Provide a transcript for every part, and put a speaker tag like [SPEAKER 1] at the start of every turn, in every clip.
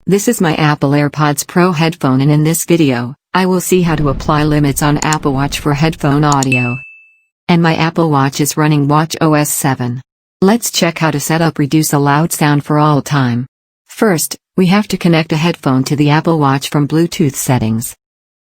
[SPEAKER 1] This is my Apple AirPods Pro headphone, and in this video, I will see how to apply limits on Apple Watch for headphone audio. And my Apple Watch is running WatchOS 7. Let's check how to set up reduce a loud sound for all time. First, we have to connect a headphone to the Apple Watch from Bluetooth settings.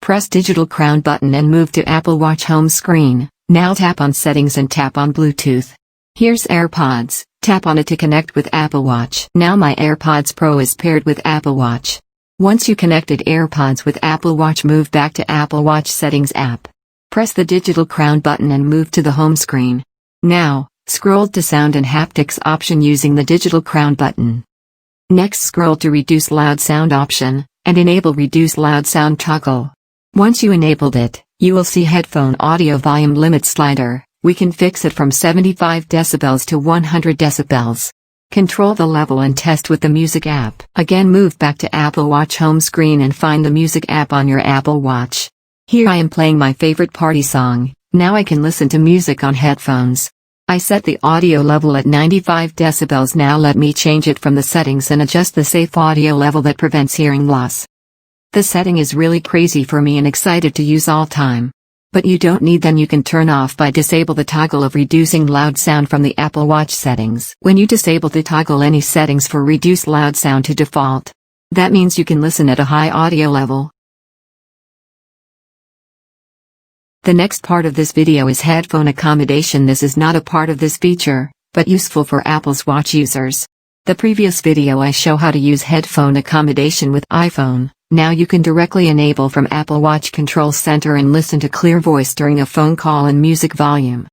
[SPEAKER 1] Press digital crown button and move to Apple Watch home screen. Now tap on settings and tap on Bluetooth. Here's AirPods. Tap on it to connect with Apple Watch. Now my AirPods Pro is paired with Apple Watch. Once you connected AirPods with Apple Watch, move back to Apple Watch Settings app. Press the digital crown button and move to the home screen. Now, scroll to Sound and Haptics option using the digital crown button. Next, scroll to Reduce Loud Sound option, and enable Reduce Loud Sound toggle. Once you enabled it, you will see headphone audio volume limit slider. We can fix it from 75 decibels to 100 decibels. Control the level and test with the Music app. Again, move back to Apple Watch home screen and find the Music app on your Apple Watch. Here I am playing my favorite party song. Now I can listen to music on headphones. I set the audio level at 95 decibels. Now let me change it from the settings and adjust the safe audio level that prevents hearing loss. The setting is really crazy for me and excited to use all time. But you don't need them. You can turn off by disable the toggle of reducing loud sound from the Apple Watch settings. When you disable the toggle any settings for reduce loud sound to default, that means you can listen at a high audio level. The next part of this video is headphone accommodation. This is not a part of this feature, but useful for Apple's Watch users. The previous video I show how to use headphone accommodation with iPhone. Now you can directly enable from Apple Watch Control Center and listen to clear voice during a phone call and music volume.